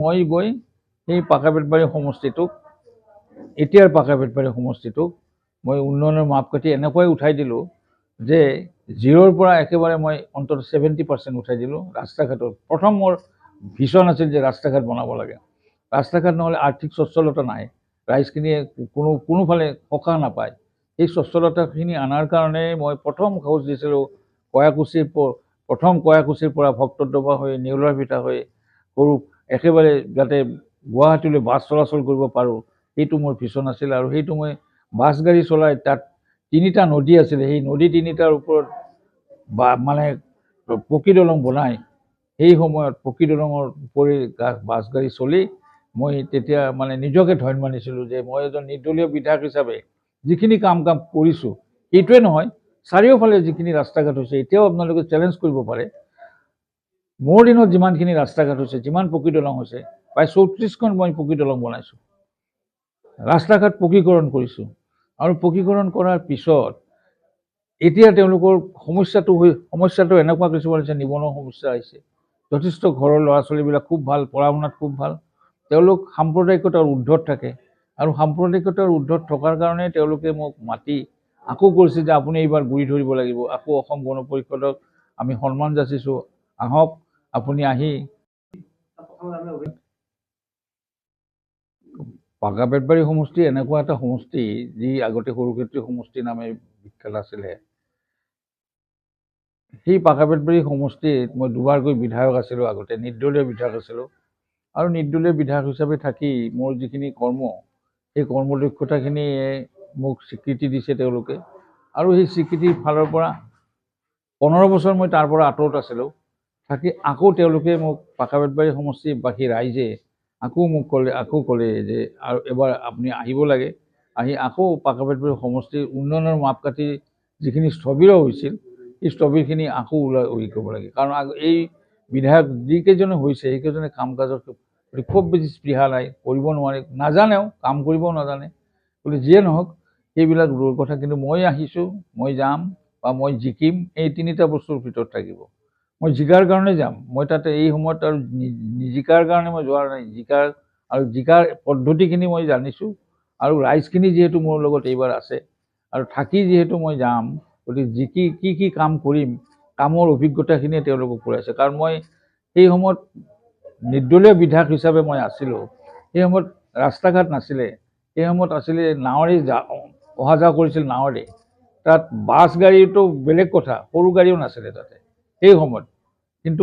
মই গৈ সেই পাকাবেতবাৰী সমষ্টিটোক এতিয়াৰ পাকাবেতবাৰী সমষ্টিটোক মই উন্নয়নৰ মাপকাঠি এনেকৈ উঠাই দিলোঁ যে 0ৰ পৰা একেবাৰে মই অন্তত 70% উঠাই দিলোঁ। ৰাস্তা ঘাটৰ প্ৰথম মোৰ ভিছন আছিল যে ৰাস্তা ঘাট বনাব লাগে। ৰাস্তা ঘাট নহ'লে আৰ্থিক স্বচ্ছলতা নাই, ৰাইজখিনিয়ে কোনোফালে সকাহ নাপায়। এই স্বচ্ছলতাখিনি অনাৰ কাৰণে মই প্ৰথম খোজ দিছিলোঁ কয়াকুছিৰ পৰা ভক্তদ্ৰৱা হৈ নেউলাৰ ভিটা হৈ সৰু একেবাৰে যাতে গুৱাহাটীলৈ বাছ চলাচল কৰিব পাৰোঁ, সেইটো মোৰ ভিছন আছিল। আৰু সেইটো মই বাছ গাড়ী চলাই তাত 3টা নদী আছিলে, সেই নদী 3টাৰ ওপৰত মানে পকী দলং বনাই সেই সময়ত পকী দলঙৰ উপৰি বাছ গাড়ী চলি মই তেতিয়া মানে নিজকে ধন্য মানিছিলোঁ যে মই এজন নিৰ্দলীয় বিধায়ক হিচাপে যিখিনি কাম কৰিছোঁ, এইটোৱে নহয় চাৰিওফালে যিখিনি ৰাস্তা ঘাট হৈছে, এতিয়াও আপোনালোকে চেলেঞ্জ কৰিব পাৰে। মোৰ দিনত যিমানখিনি ৰাস্তা ঘাট হৈছে, যিমান পকী দলং হৈছে, প্ৰায় 34খন মই পকী দলং বনাইছোঁ, ৰাস্তা ঘাট পকীকৰণ কৰিছোঁ। আৰু পকীকৰণ কৰাৰ পিছত এতিয়া তেওঁলোকৰ সমস্যাটো এনেকুৱা কিছুমান হৈছে, নিবনুৱা সমস্যা আহিছে। যথেষ্ট ঘৰৰ ল'ৰা ছোৱালীবিলাক খুব ভাল, পঢ়া শুনাত খুব ভাল, তেওঁলোক সাম্প্ৰদায়িকতাৰ ঊৰ্ধত থাকে। আৰু সাম্প্ৰদায়িকতাৰ ঊৰ্ধত থকাৰ কাৰণে তেওঁলোকে মোক মাতি আকৌ কৈছে যে আপুনি এইবাৰ গুৰি ধৰিব লাগিব। আকৌ অসম গণ পৰিষদক আমি সন্মান যাচিছোঁ, আহক আপুনি আহি। পাকাবেতবাৰী সমষ্টি এনেকুৱা এটা সমষ্টি যি আগতে সৰুক্ষেত্ৰী সমষ্টি নামে বিখ্যাত আছিলে। সেই পাকাবেতবাৰী সমষ্টিত মই দুবাৰকৈ বিধায়ক আছিলোঁ, আগতে নিৰ্দলীয় বিধায়ক আছিলোঁ। আৰু নিৰ্দলীয় বিধায়ক হিচাপে থাকি মোৰ যিখিনি কৰ্ম, সেই কৰ্মদক্ষতাখিনিয়ে মোক স্বীকৃতি দিছে তেওঁলোকে। আৰু সেই স্বীকৃতিৰ ফালৰ পৰা 15 বছৰ মই তাৰ পৰা আঁতৰত আছিলোঁ, থাকি আকৌ তেওঁলোকে মোক পাকাবেতবাৰী সমষ্টিবাসী ৰাইজে আকৌ ক'লে যে আৰু এবাৰ আপুনি আহিব লাগে, আহি আকৌ পাকাবেতবাৰী সমষ্টিৰ উন্নয়নৰ মাপকাঠি যিখিনি স্থবিৰ হৈছিল, এই স্থবিৰখিনি আকৌ কৰিব লাগে। কাৰণ এই বিধায়ক যিকেইজনে হৈছে সেইকেইজনে কাম কাজৰ খুব বেছি স্পৃহা নাই, কৰিব নোৱাৰে, নাজানেও, কাম কৰিবও নাজানে। গতিকে যিয়ে নহওক সেইবিলাক দূৰৰ কথা, কিন্তু মই আহিছোঁ, মই যাম বা মই জিকিম, এই 3টা বস্তুৰ ভিতৰত থাকিব। মই জিকাৰ কাৰণে যাম, মই তাতে এই সময়ত আৰু নিজিকাৰ কাৰণে মই যোৱা নাই। জিকাৰ পদ্ধতিখিনি মই জানিছোঁ, আৰু ৰাইজখিনি যিহেতু মোৰ লগত এইবাৰ আছে আৰু থাকি যিহেতু মই যাম, গতিকে কি কাম কৰিম, কামৰ অভিজ্ঞতাখিনিয়ে তেওঁলোকক কৰাইছে। কাৰণ মই সেই সময়ত নিৰ্দলীয় বিধায়ক হিচাপে মই আছিলোঁ, সেই সময়ত ৰাস্তা ঘাট নাছিলে, সেই সময়ত আছিলে নাৱেৰে অহা যোৱা কৰিছিল নাৱেৰে। তাত বাছ গাড়ীটো বেলেগ কথা, সৰু গাড়ীও নাছিলে তাতে সেই সময়ত। কিন্তু